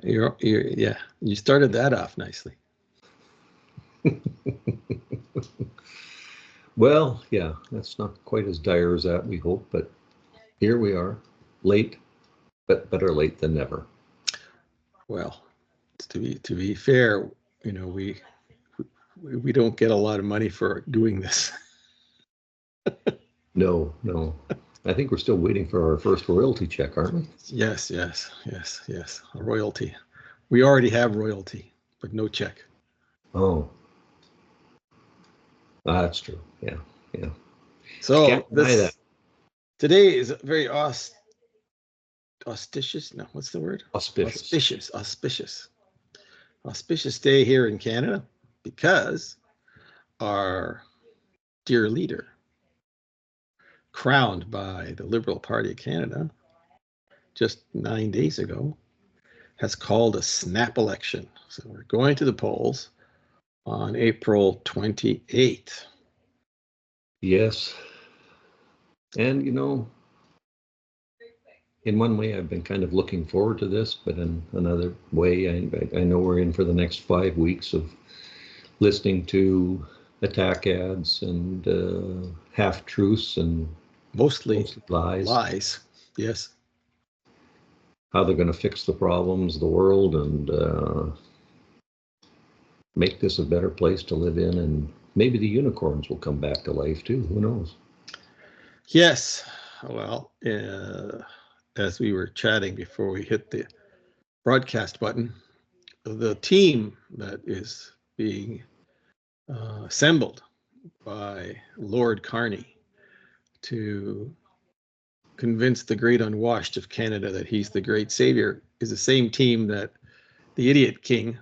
Yeah, you started that off nicely. Well, yeah, that's not quite as dire as that, we hope, but here we are, late, but better late than never. Well, to be fair, we don't get a lot of money for doing this. No. I think we're still waiting for our first royalty check, aren't we? Yes. A royalty. We already have royalty, but no check. Oh. That's true. Yeah. So today is a very auspicious. No, what's the word? Auspicious. Auspicious day here in Canada, because our dear leader, crowned by the Liberal Party of Canada just 9 days ago, has called a snap election. So we're going to the polls on April 28th. Yes. And, in one way, I've been kind of looking forward to this, but in another way, I know we're in for the next 5 weeks of listening to attack ads and half-truths and mostly lies. Yes. How they're going to fix the problems of the world and make this a better place to live in, and maybe the unicorns will come back to life too. Who knows? Yes. Well, as we were chatting before we hit the broadcast button, the team that is being assembled by Lord Carney to convince the great unwashed of Canada that he's the great savior is the same team that the idiot king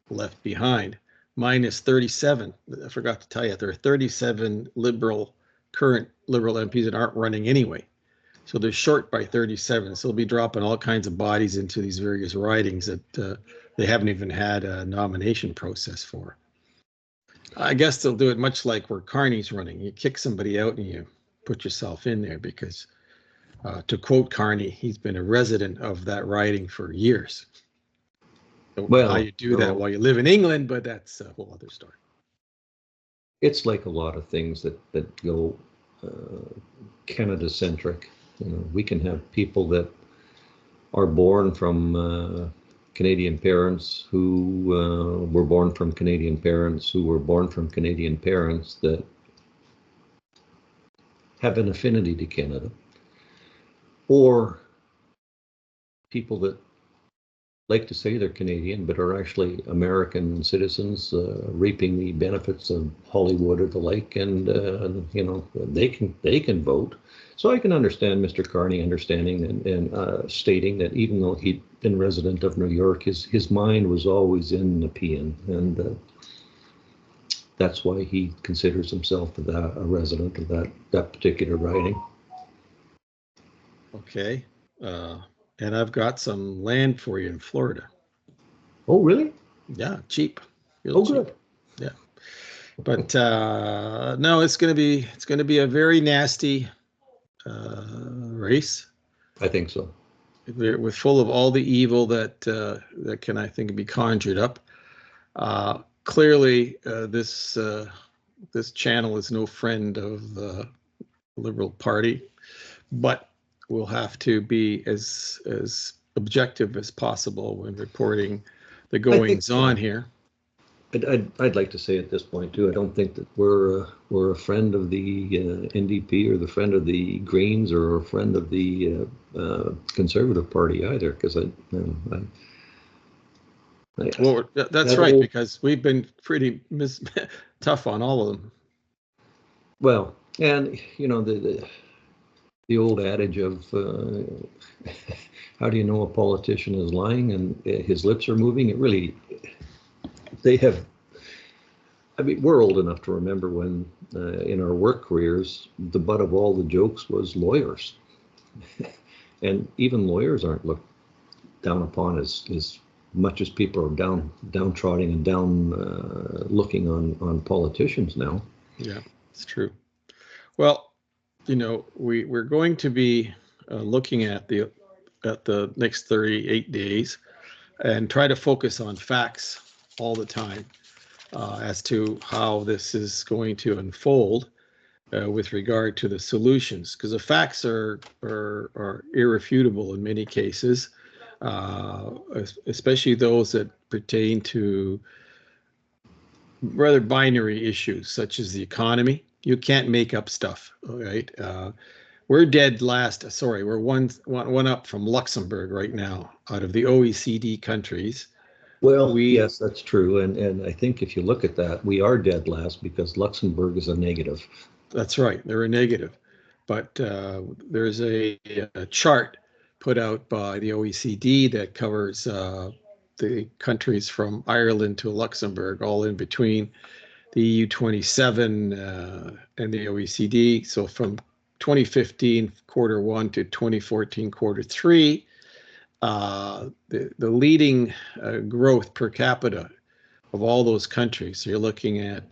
left behind, minus 37. I forgot to tell you, there are 37 current Liberal MPs that aren't running anyway. So they're short by 37. So they'll be dropping all kinds of bodies into these various ridings that they haven't even had a nomination process for. I guess they'll do it much like where Carney's running. You kick somebody out and you put yourself in there because, to quote Carney, he's been a resident of that riding for years. Don't know how you do that while you live in England, but that's a whole other story. It's like a lot of things that go Canada-centric. We can have people that are born from Canadian parents who were born from Canadian parents who were born from Canadian parents that have an affinity to Canada, or people that like to say they're Canadian but are actually American citizens reaping the benefits of Hollywood or the like, and they can vote. So I can understand Mr. Carney understanding and stating that even though he'd been resident of New York, his mind was always in Nepean, and that's why he considers himself a resident of that particular riding. Okay. And I've got some land for you in Florida. Oh, really? Yeah, cheap. Real cheap. Good. Yeah. But no, it's going to be a very nasty race. I think so. We're full of all the evil that can, I think, be conjured up. Clearly, this channel is no friend of the Liberal Party, but we'll have to be as objective as possible when reporting the goings on here. I'd like to say at this point too, I don't think that we're a friend of the NDP or the friend of the Greens or a friend of the Conservative Party either, because well, that's right, because we've been pretty tough on all of them. Well, and the old adage of how do you know a politician is lying and his lips are moving? We're old enough to remember when in our work careers, the butt of all the jokes was lawyers. And even lawyers aren't looked down upon as much as people are downtrodden and down looking on politicians now. Yeah, it's true. Well, we're going to be looking at the next 38 days and try to focus on facts all the time as to how this is going to unfold with regard to the solutions, because the facts are irrefutable in many cases, especially those that pertain to rather binary issues such as the economy. You can't make up stuff, right? We're dead last. Sorry, we're one up from Luxembourg right now out of the OECD countries. Well, yes, that's true. And I think if you look at that, we are dead last because Luxembourg is a negative. That's right. They're a negative. But there's a chart put out by the OECD that covers the countries from Ireland to Luxembourg, all in between the EU 27 and the OECD. So from 2015 quarter one to 2014 quarter three, the leading growth per capita of all those countries. So you're looking at,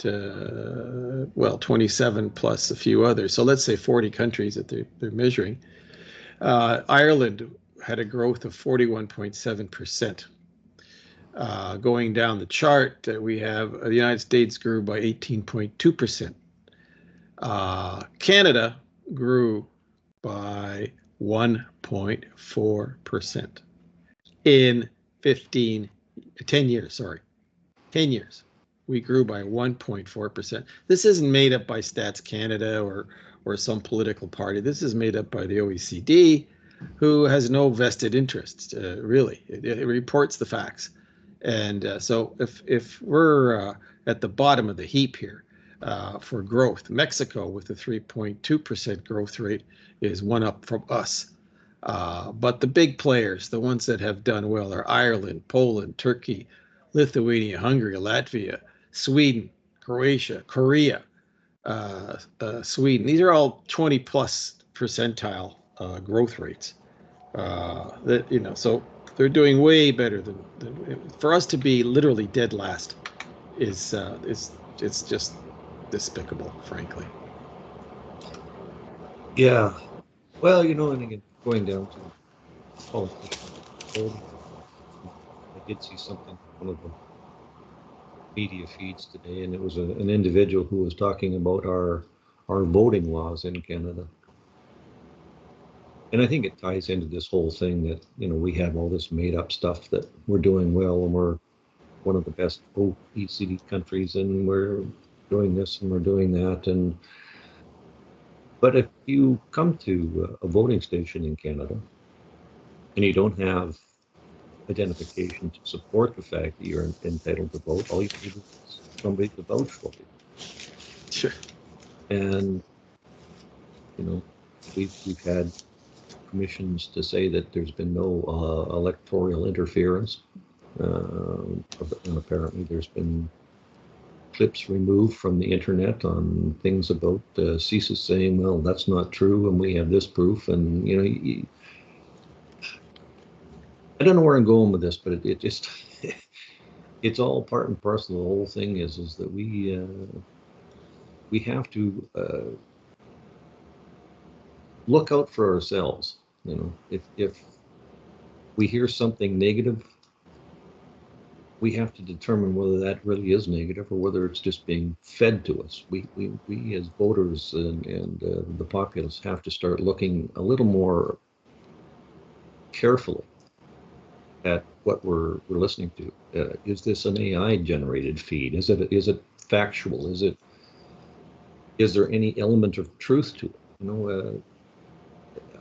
27 plus a few others. So let's say 40 countries that they're measuring. Ireland had a growth of 41.7%. Going down the chart, we have the United States grew by 18.2%. Canada grew by 1.4% in 10 years, sorry. 10 years, we grew by 1.4%. This isn't made up by Stats Canada or some political party. This is made up by the OECD, who has no vested interests, really. It reports the facts. And so if we're at the bottom of the heap here for growth, Mexico with a 3.2% growth rate is one up from us. But the big players, the ones that have done well, are Ireland, Poland, Turkey, Lithuania, Hungary, Latvia, Sweden, Croatia, Korea, Sweden. These are all 20 plus percentile growth rates. So they're doing way better than for us to be literally dead last is it's just despicable, frankly. Yeah. Well, and again, going down to politics, I did see something on one of the media feeds today, and it was an individual who was talking about our voting laws in Canada. And I think it ties into this whole thing that, we have all this made up stuff that we're doing well and we're one of the best OECD countries and we're doing this and we're doing that. But if you come to a voting station in Canada and you don't have identification to support the fact that you're entitled to vote, all you need is somebody to vouch for you. Sure. And, we've had commissions to say that there's been no electoral interference. And apparently there's been clips removed from the internet on things about CISA saying, well, that's not true, and we have this proof. And, I don't know where I'm going with this, but it just, it's all part and parcel. The whole thing is that we have to look out for ourselves. If we hear something negative, we have to determine whether that really is negative or whether it's just being fed to us. We as voters and the populace have to start looking a little more carefully at what we're listening to. Is this an AI generated feed? Is it factual? Is there any element of truth to it?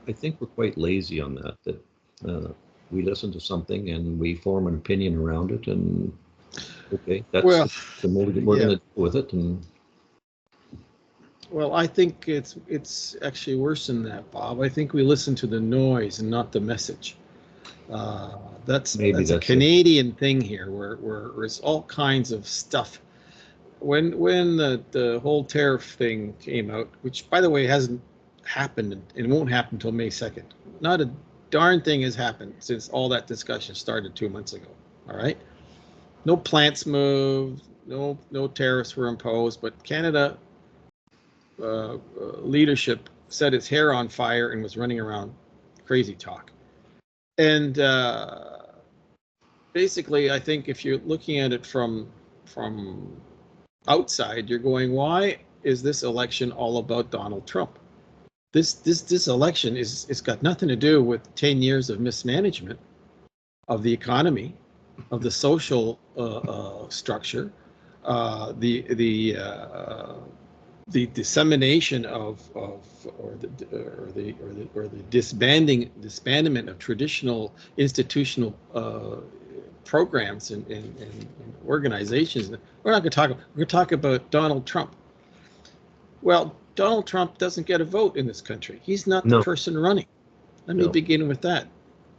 I think we're quite lazy on that we listen to something and we form an opinion around it, and okay, that's the mode that we're going to deal with it. And well, I think it's actually worse than that, Bob. I think we listen to the noise and not the message. That's a Canadian thing here, where there's all kinds of stuff. When the whole tariff thing came out, which by the way hasn't happened and won't happen until May 2nd. Not a darn thing has happened since all that discussion started 2 months ago. All right, no plants moved, no tariffs were imposed, but Canada leadership set its hair on fire and was running around crazy talk. And basically, I think if you're looking at it from outside, you're going, why is this election all about Donald Trump? This election it's got nothing to do with 10 years of mismanagement of the economy, of the social structure, the dissemination or the disbandment of traditional institutional programs and organizations. We're not going to talk. We're going to talk about Donald Trump. Well, Donald Trump doesn't get a vote in this country. He's not the person running. Let me begin with that.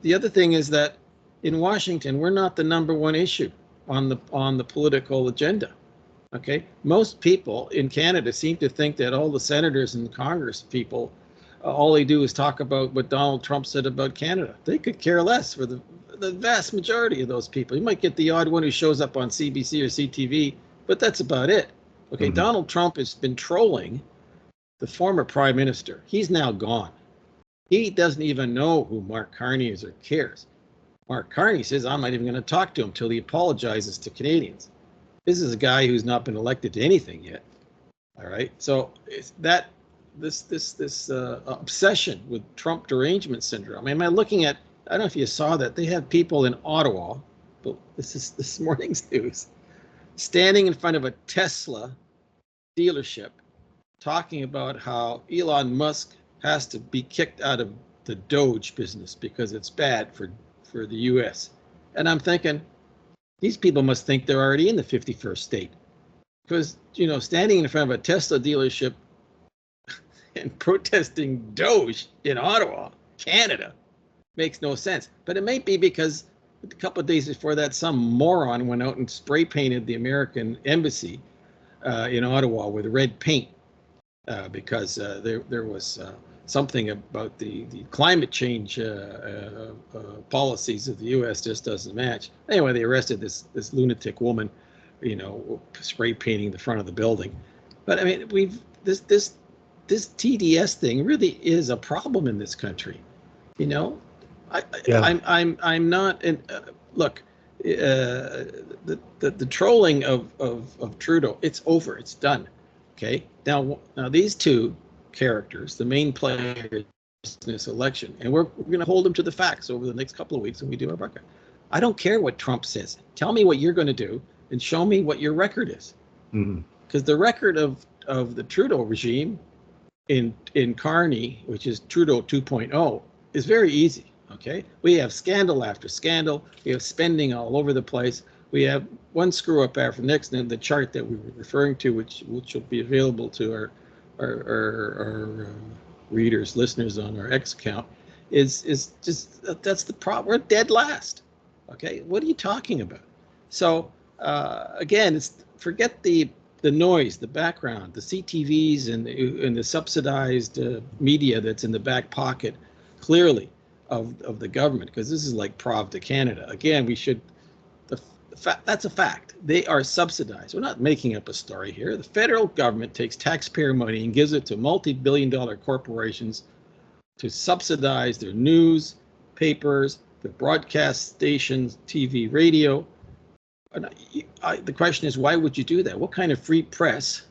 The other thing is that in Washington, we're not the number one issue on the political agenda. Okay, most people in Canada seem to think that all the senators and Congress people, all they do is talk about what Donald Trump said about Canada. They could care less for the vast majority of those people. You might get the odd one who shows up on CBC or CTV, but that's about it. Okay, Donald Trump has been trolling the former prime minister. He's now gone. He doesn't even know who Mark Carney is or cares. Mark Carney says, I'm not even going to talk to him until he apologizes to Canadians. This is a guy who's not been elected to anything yet. All right. So it's that this obsession with Trump derangement syndrome. Am I looking at? I don't know if you saw that they have people in Ottawa. But this is this morning's news, standing in front of a Tesla dealership, talking about how Elon Musk has to be kicked out of the Doge business because it's bad for the U.S. And I'm thinking, these people must think they're already in the 51st state, because, standing in front of a Tesla dealership and protesting Doge in Ottawa, Canada, makes no sense. But it may be because a couple of days before that, some moron went out and spray painted the American embassy in Ottawa with red paint because there was something about the climate change policies of the U.S. just doesn't match. Anyway, they arrested this lunatic woman, spray painting the front of the building. But I mean, this TDS thing really is a problem in this country. I'm not. Look, the trolling of Trudeau, it's over. It's done. Okay. Now these two characters, the main players in this election, and we're going to hold them to the facts over the next couple of weeks when we do our broadcast. I don't care what Trump says. Tell me what you're going to do and show me what your record is. Because the record of the Trudeau regime in Carney, which is Trudeau 2.0, is very easy. Okay, we have scandal after scandal. We have spending all over the place. We have one screw up after the next. And the chart that we were referring to, which will be available to our readers, listeners on our X account, is just that's the problem. We're dead last. Okay, what are you talking about? So again, forget the noise, the background, the CTVs and the subsidized media that's in the back pocket, clearly, of the government, because this is like Prov to Canada. Again, that's a fact. They are subsidized. We're not making up a story here. The federal government takes taxpayer money and gives it to multi-billion-dollar corporations to subsidize their news, papers, their broadcast stations, TV, radio. The question is, why would you do that? What kind of free press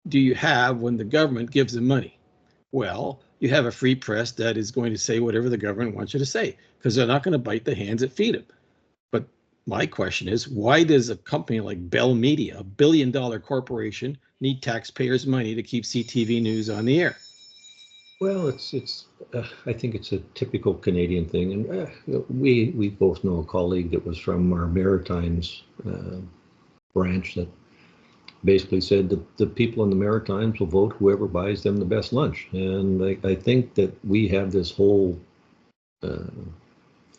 do you have when the government gives them money? Well, you have a free press that is going to say whatever the government wants you to say, because they're not going to bite the hands that feed them. But my question is, why does a company like Bell Media, a billion-dollar corporation, need taxpayers' money to keep CTV News on the air? Well, I think it's a typical Canadian thing, and we both know a colleague that was from our Maritimes branch that basically said that the people in the Maritimes will vote whoever buys them the best lunch. And I think that we have this whole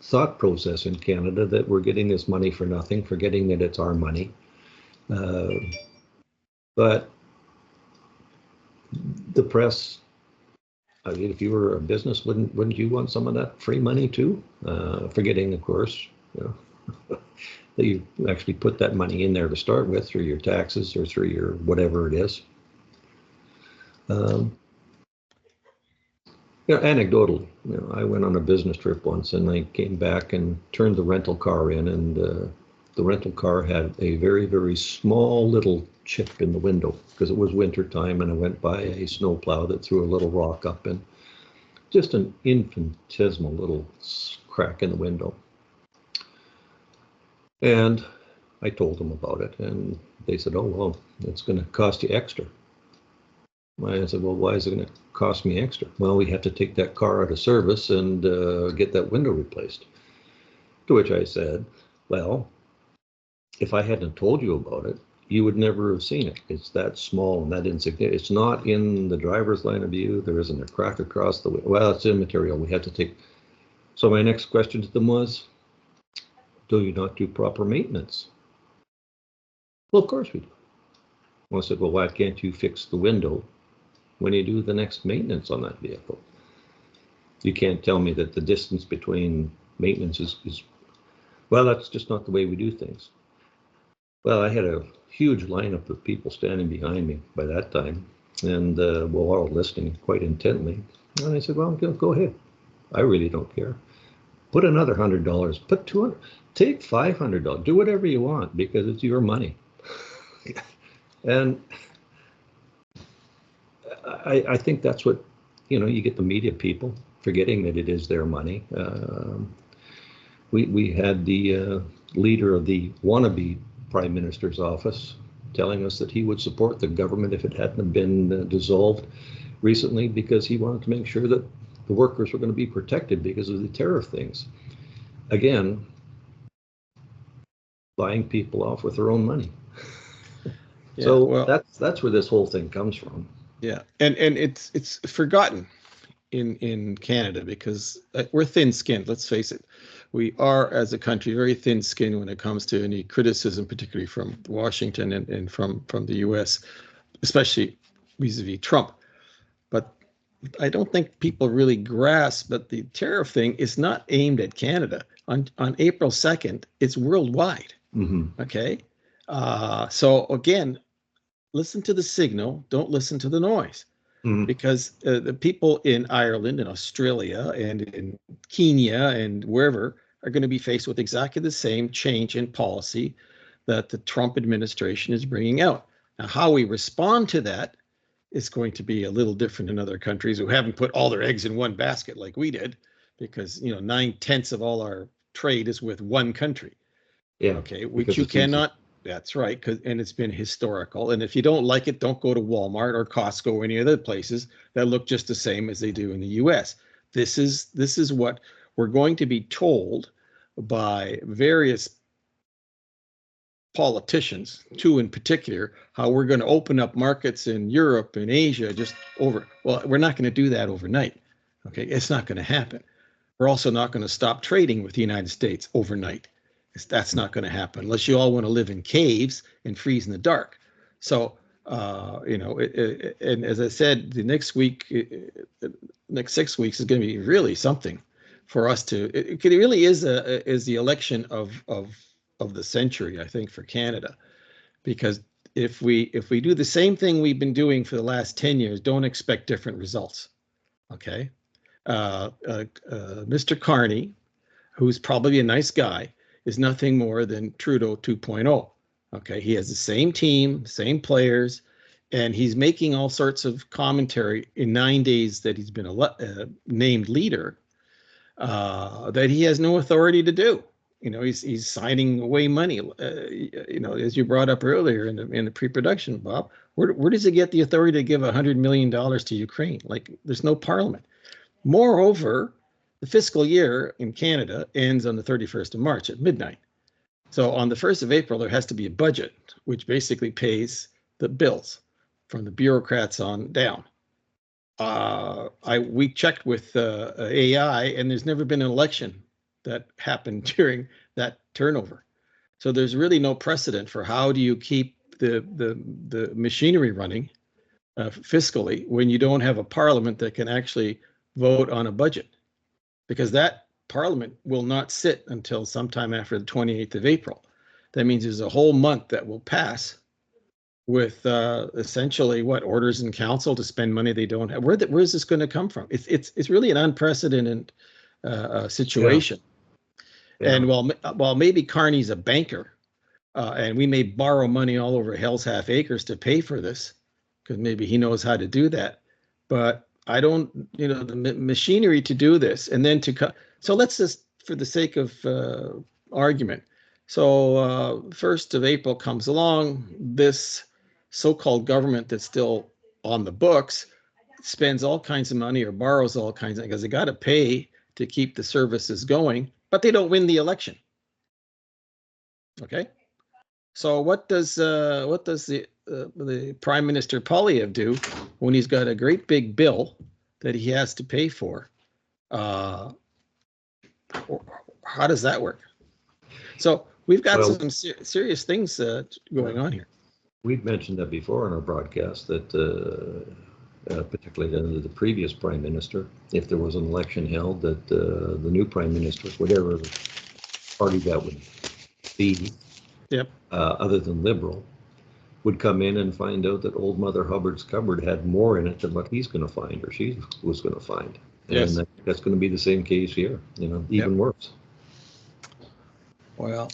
thought process in Canada that we're getting this money for nothing, forgetting that it's our money. But the press, I mean, if you were a business, wouldn't you want some of that free money too? Forgetting, of course, that you actually put that money in there to start with through your taxes or through your whatever it is. Anecdotally, I went on a business trip once, and I came back and turned the rental car in, and the rental car had a very, very small little chip in the window because it was winter time, and I went by a snowplow that threw a little rock up, and just an infinitesimal little crack in the window. And I told them about it, and they said, "Oh, well, it's going to cost you extra." I said, "Well, why is it going to cost me extra?" "Well, we have to take that car out of service and get that window replaced." To which I said, "Well, if I hadn't told you about it, you would never have seen it. It's that small and that insignificant. It's not in the driver's line of view. There isn't a crack across the way. Well, it's immaterial. We have to take." So my next question to them was, "Do you not do proper maintenance?" "Well, of course we do." Well, I said, "Well, why can't you fix the window when you do the next maintenance on that vehicle? You can't tell me that the distance between maintenance is well, that's just not the way we do things." Well, I had a huge lineup of people standing behind me by that time, and we're all listening quite intently. And I said, "Well, go ahead. I really don't care. Put another $100, put $200, take $500, do whatever you want because it's your money." And I think that's what, you get the media people forgetting that it is their money. We had the leader of the wannabe prime minister's office telling us that he would support the government if it hadn't been dissolved recently because he wanted to make sure that the workers were going to be protected because of the tariff things. Again, buying people off with their own money. Yeah, so well, that's where this whole thing comes from. Yeah, and it's forgotten in Canada because we're thin-skinned. Let's face it, we are as a country very thin-skinned when it comes to any criticism, particularly from Washington and from the U.S., especially vis-a-vis Trump. But I don't think people really grasp that the tariff thing is not aimed at Canada. On April 2nd, it's worldwide. Mm-hmm. Okay, so again, listen to the signal, don't listen to the noise. Mm-hmm. Because the people in Ireland and Australia and in Kenya and wherever are going to be faced with exactly the same change in policy that the Trump administration is bringing out. Now, how we respond to that is going to be a little different in other countries who haven't put all their eggs in one basket like we did, because 9/10 of all our trade is with one country. Yeah. Okay, which you cannot. That's right, and it's been historical. And if you don't like it, don't go to Walmart or Costco or any other places that look just the same as they do in the U.S. This is what we're going to be told by various politicians, two in particular, how we're going to open up markets in Europe and Asia just over. Well, we're not going to do that overnight. Okay, it's not going to happen. We're also not going to stop trading with the United States overnight. That's not going to happen unless you all want to live in caves and freeze in the dark. So, and as I said, the next 6 weeks is going to be really something for us to. It really is the election of the century, I think, for Canada, because if we do the same thing we've been doing for the last 10 years, don't expect different results. Okay, Mr. Carney, who's probably a nice guy, is nothing more than Trudeau 2.0. Okay, he has the same team, same players, and he's making all sorts of commentary in 9 days that he's been named leader that he has no authority to do. He's signing away money. As you brought up earlier in the pre-production, Bob, where does he get the authority to give $100 million to Ukraine? Like, there's no parliament. Moreover, the fiscal year in Canada ends on the 31st of March at midnight. So on the 1st of April, there has to be a budget, which basically pays the bills from the bureaucrats on down. We checked with AI, and there's never been an election that happened during that turnover. So there's really no precedent for how do you keep the machinery running fiscally when you don't have a parliament that can actually vote on a budget, because that parliament will not sit until sometime after the 28th of April. That means there's a whole month that will pass with essentially what orders in council to spend money they don't have. Where's this going to come from? It's really an unprecedented situation. Yeah. And while maybe Carney's a banker, and we may borrow money all over hell's half acres to pay for this, because maybe he knows how to do that. But I don't, the machinery to do this, and then so let's just, for the sake of argument. So 1st of April comes along, this so-called government that's still on the books spends all kinds of money or borrows all kinds of, because they got to pay to keep the services going, but they don't win the election. Okay. So what does the Prime Minister Poilievre do when he's got a great big bill that he has to pay for? How does that work? So we've got some serious things going on here. We've mentioned that before in our broadcast, that particularly under the previous Prime Minister, if there was an election held, that the new Prime Minister, whatever party that would be, yep, other than Liberal, would come in and find out that old Mother Hubbard's cupboard had more in it than what he's going to find or she was going to find. Yes. And that's going to be the same case here, even worse. Well,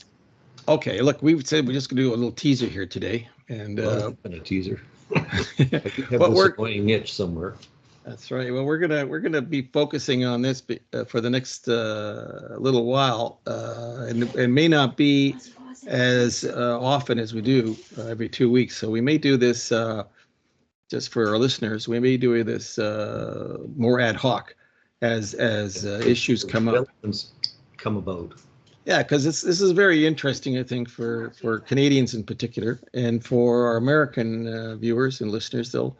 okay, look, we said we're just going to do a little teaser here today. And a teaser. I do have this annoying itch somewhere. That's right. Well, we're gonna be focusing on this for the next little while, and it may not be as often as we do every 2 weeks. So we may do this just for our listeners. We may do this more ad hoc as issues come up. Come about. Yeah, because this is very interesting, I think, for Canadians in particular, and for our American viewers and listeners. They'll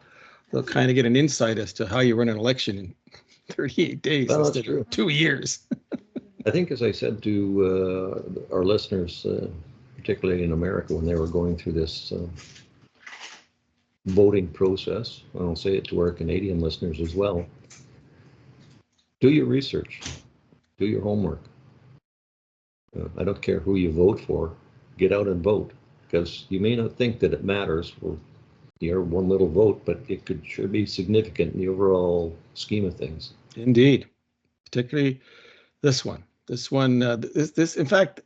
kind of get an insight as to how you run an election in 38 days instead of 2 years. I think, as I said to our listeners, particularly in America, when they were going through this voting process, and I'll say it to our Canadian listeners as well, do your research, do your homework. I don't care who you vote for, get out and vote, because you may not think that it matters for your one little vote, but it could sure be significant in the overall scheme of things. Indeed, particularly this one. This, in fact,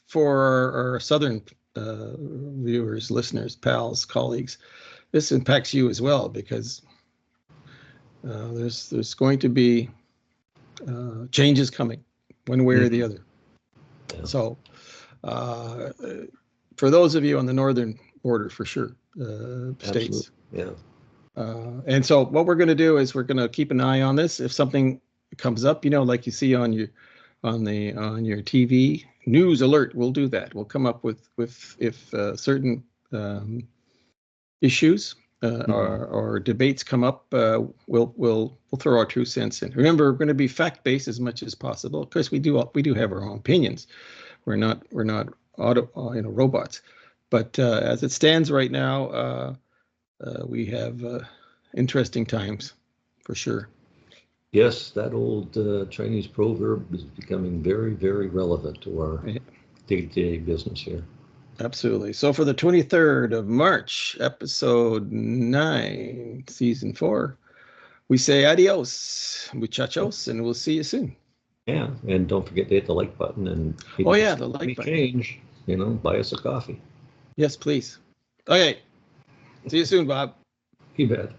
for our Southern viewers, listeners, pals, colleagues, this impacts you as well, because there's going to be changes coming one way or the other. Yeah. So for those of you on the northern border, for sure, states. Yeah. And so what we're going to do is we're going to keep an eye on this. If something comes up, like you see on your TV news alert, we'll do that. We'll come up with if certain issues or debates come up, we'll throw our 2 cents in. Remember, we're going to be fact-based as much as possible. Of course, we do have our own opinions. We're not robots. But as it stands right now, we have interesting times, for sure. Yes, that old Chinese proverb is becoming very, very relevant to our day-to-day business here. Absolutely. So for the 23rd of March, episode 9, season 4, we say adios, muchachos, and we'll see you soon. Yeah, and don't forget to hit the like button. And the like button. Change, buy us a coffee. Yes, please. Okay. See you soon, Bob. You bet.